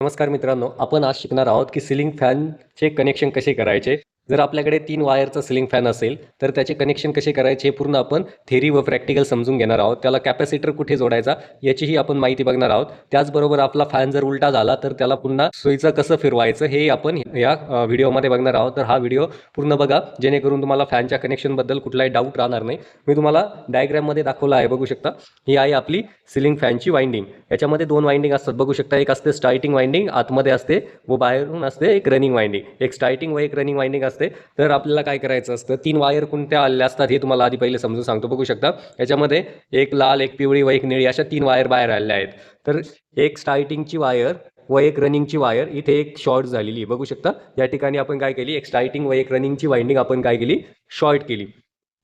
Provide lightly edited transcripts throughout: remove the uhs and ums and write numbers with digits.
नमस्कार मित्रांनो, आपण आज शिकणार आहोत की सिलिंग फॅनचे कनेक्शन कसे करायचे. जर आपल्याकडे 3 वायरचा सिलिंग फॅन असेल, तर त्याचे कनेक्शन कसे करायचे हे पूर्ण आपण थेरी व प्रॅक्टिकल समजून घेणार आहोत. त्याला कॅपॅसिटर कुठे जोडायचा याचीही आपण माहिती बघणार आहोत. त्याचबरोबर आपला फॅन जर उलटा झाला तर त्याला पुन्हा सुईचं कसं फिरवायचं हे आपण या व्हिडिओमध्ये बघणार आहोत. तर हा व्हिडिओ पूर्ण बघा, जेणेकरून तुम्हाला फॅनच्या कनेक्शनबद्दल कुठलाही डाऊट राहणार नाही. मी तुम्हाला डायग्राममध्ये दाखवलं आहे, बघू शकता. ही आहे आपली सिलिंग फॅनची वाइंडिंग. याच्यामध्ये 2 वाइंडिंग असतात, बघू शकता. एक असते स्टार्टिंग वाइंडिंग, आतमध्ये असते, व बाहेरून असते एक रनिंग वाइंडिंग. एक स्टार्टिंग व एक रनिंग वाइंडिंग असते. तर आपल्याला काय करायचं असतं, 3 वायर कोणत्या आलेल्या असतात हे तुम्हाला आधी पहिले समजून सांगतो. बघू शकता, याच्यामध्ये एक लाल, एक पिवळी व एक निळी अशा 3 वायर बाहेर आलेल्या आहेत. तर एक स्टार्टिंगची वायर व एक रनिंगची वायर इथे एक शॉर्ट झालेली, बघू शकता. या ठिकाणी आपण काय केली, एक स्टार्टिंग व एक रनिंगची वाइंडिंग आपण काय केली, शॉर्ट केली,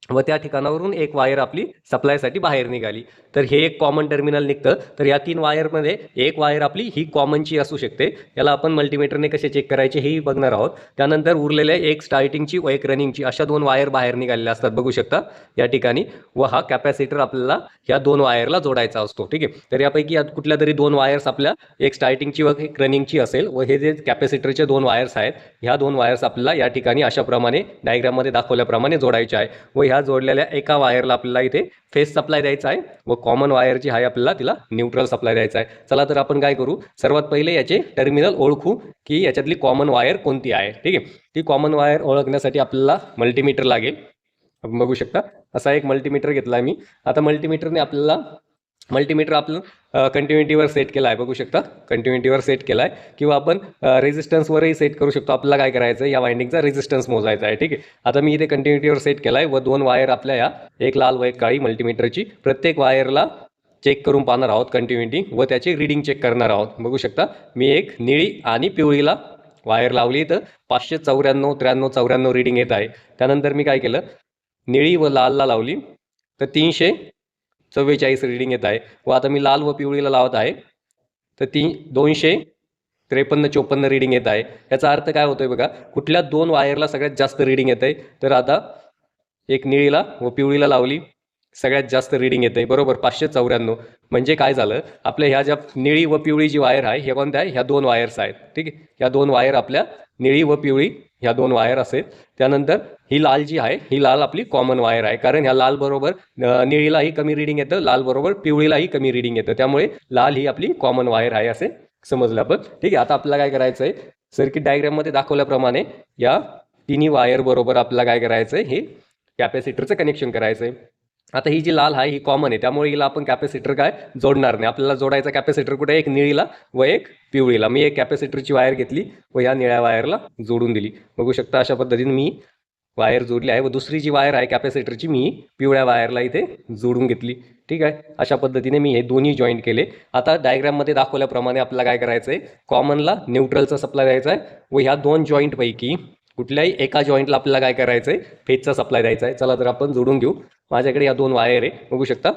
व त्या ठिकाणावरून एक वायर आपली सप्लायसाठी बाहेर निघाली. तर हे एक कॉमन टर्मिनल निघतं. तर या 3 वायरमध्ये एक वायर आपली ही कॉमनची असू शकते. याला आपण मल्टीमीटरने कसे चेक करायचे हेही बघणार आहोत. त्यानंतर उरलेल्या एक स्टार्टिंगची व एक रनिंगची अशा 2 वायर बाहेर निघालेल्या असतात, बघू शकता या ठिकाणी. व हा कॅपॅसिटर आपल्याला या 2 वायरला जोडायचा असतो. ठीक आहे. तर यापैकी कुठल्या तरी 2 वायर्स आपल्या एक स्टार्टिंगची व एक रनिंगची असेल, व हे जे कॅपॅसिटरचे 2 वायर्स आहेत, ह्या 2 वायर्स आपल्याला या ठिकाणी अशाप्रमाणे डायग्राममध्ये दाखवल्याप्रमाणे जोडायचे आहे. व ह्या जोडलेल्या एका वायरला आपल्याला इथे फेज सप्लाय द्यायचा आहे, व कॉमन वायर जी आहे आपल्याला तिला न्यूट्रल सप्लाय द्यायचा आहे. चला तर आपण काय करू, सर्वात पहिले याचे टर्मिनल ओळखू की याच्यातली कॉमन वायर कोणती आहे. ठीक आहे. ती कॉमन वायर ओळखण्यासाठी आपल्याला मल्टीमीटर लागेल. आपण बघू शकता, असा एक मल्टीमीटर घेतला आहे मी. आता मल्टीमीटरने आपल्याला मल्टीमीटर आपलं कंटिन्युटीवर सेट केला आहे, बघू शकता. कंटिन्युटीवर सेट केला आहे, किंवा आपण रेझिस्टन्सवरही सेट करू शकतो. आपल्याला काय करायचं आहे, या वाइंडिंगचा रेझिस्टन्स मोजायचा आहे. ठीक आहे. आता मी इथे कंटिन्युटीवर सेट केला आहे, व 2 वायर आपल्या या एक लाल व एक काळी मल्टीमीटरची प्रत्येक वायरला चेक करून पाहणार आहोत कंटिन्युटी, व त्याची रीडिंग चेक करणार आहोत. बघू शकता, मी एक निळी आणि पिवळीला वायर लावली, तर 594, 93, 94 रीडिंग येत आहे. त्यानंतर मी काय केलं, निळी व लालला लावली, तर 344 रीडिंग येत आहे. व आता मी लाल व पिवळीला लावत आहे, तर 253, 54 रीडिंग येत आहे. याचा अर्थ काय होतोय बघा, कुठल्या 2 वायरला सगळ्यात जास्त रीडिंग येत आहे. तर आता एक निळीला व पिवळीला लावली, सगळ्यात जास्त रीडिंग येते, बरोबर 594. म्हणजे काय झालं, आपल्या ह्या ज्या निळी व पिवळी जी वायर आहे, हे कोणत्या आहे, ह्या 2 वायर्स आहेत. ठीक आहे. ह्या 2 वायर आपल्या निळी व पिवळी ह्या 2 वायर असेल. त्यानंतर ही लाल जी आहे, ही लाल आपली कॉमन वायर आहे, कारण ह्या लाल बरोबर निळीलाही कमी रीडिंग येतं, लाल बरोबर पिवळीलाही कमी रीडिंग येतं. त्यामुळे लाल ही आपली कॉमन वायर आहे असे समजलं आपण. ठीक आहे. आता आपल्याला काय करायचं आहे, सर्किट डायग्राममध्ये दाखवल्याप्रमाणे या तिन्ही वायर बरोबर आपल्याला काय करायचं आहे, हे कॅपॅसिटरचं कनेक्शन करायचं आहे. आता ही जी लाल आहे ही कॉमन आहे, त्यामुळे हिला आपण कॅपॅसिटर काय जोडणार नाही. आपल्याला जोडायचा कॅपॅसिटर कुठे, एक निळीला व एक पिवळीला. मी एक कॅपॅसिटरची वायर घेतली व या निळ्या वायरला जोडून दिली. बघू शकता, अशा पद्धतीने मी वायर जोडली आहे, व दुसरी जी वायर आहे कॅपॅसिटरची, मी पिवळ्या वायरला इथे जोडून घेतली. ठीक आहे. अशा पद्धतीने मी हे दोन्ही जॉईंट केले. आता डायग्राममध्ये दाखवल्याप्रमाणे आपल्याला काय करायचं आहे, कॉमनला न्यूट्रलचा सप्लाय द्यायचा आहे, व ह्या 2 जॉईंटपैकी कुठल्याही एका जॉईंटला आपल्याला काय करायचं आहे, फेजचा सप्लाय द्यायचा आहे. चला तर आपण जोडून घेऊ. माझ्याकडे या 2 वायर आहे, बघू शकता.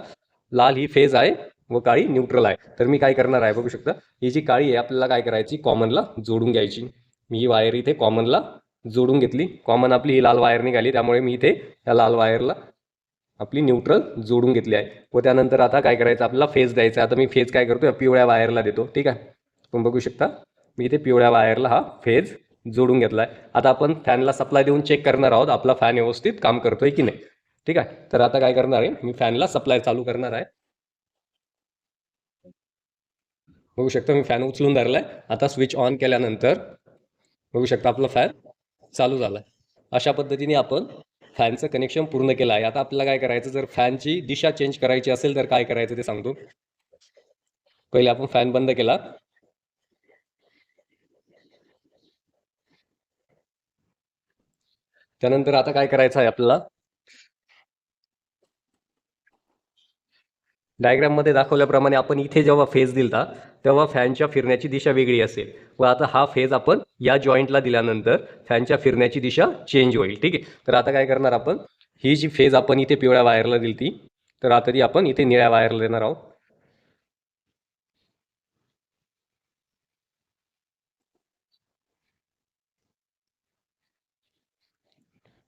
लाल ही फेज आहे व काळी न्यूट्रल आहे. तर मी काय करणार आहे, बघू शकता, ही जी काळी आहे आपल्याला काय करायची, कॉमनला जोडून घ्यायची. मी ही वायर इथे कॉमनला जोडून घेतली. कॉमन आपली ही लाल वायर निघाली, त्यामुळे मी इथे या लाल वायरला आपली न्यूट्रल जोडून घेतली आहे. व त्यानंतर आता काय करायचं, आपल्याला फेज द्यायचा आहे. आता मी फेज काय करतो, या पिवळ्या वायरला देतो. ठीक आहे. तुम्ही बघू शकता, मी इथे पिवळ्या वायरला हा फेज जोडून घेतला आहे. आता आपण फॅनला सप्लाय देऊन चेक करणार आहोत, आपला फॅन व्यवस्थित काम करतोय की नाही. ठीक आहे. तर आता काय करणार आहे, मी फॅनला सप्लाय चालू करणार आहे. बघू शकता, मी फॅन उचलून धरलाय. आता स्विच ऑन केल्यानंतर बघू शकता आपला फॅन चालू झाला. अशा पद्धतीने आपण फॅनचं कनेक्शन पूर्ण केलं आहे. आता आपल्याला काय करायचं, जर फॅनची दिशा चेंज करायची असेल तर काय करायचं ते सांगतो. पहिले आपण फॅन बंद केला. त्यानंतर आता काय करायचं आहे आपल्याला, डायग्राममध्ये दाखवल्याप्रमाणे आपण इथे जेव्हा फेज दिलता, तेव्हा फॅनच्या फिरण्याची दिशा वेगळी असेल, व आता हा फेज आपण या जॉईंटला दिल्यानंतर फॅनच्या फिरण्याची दिशा चेंज होईल. ठीक आहे. तर आता काय करणार आपण, ही जी फेज आपण इथे पिवळ्या वायरला दिली, तर आता ती आपण इथे निळ्या वायरला देणार आहोत.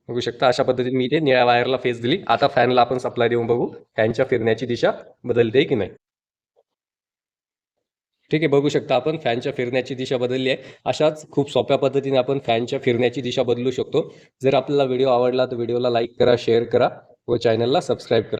बघू शकता, अशा पद्धतीने मी इथे निळ्या वायरला फेज दिली. आता फॅनला आपण सप्लाय देऊन बघू, फॅनच्या फिरण्याची दिशा बदलते की नाही. ठीक आहे, बघू शकता आपण फॅनच्या फिरण्याची दिशा बदलली आहे. अशाच खूप सोप्या पद्धतीने आपण फॅनच्या फिरण्याची दिशा बदलू शकतो. जर आपल्याला व्हिडिओ आवडला तर व्हिडिओला लाईक करा, शेअर करा व चॅनलला सबस्क्राईब करा.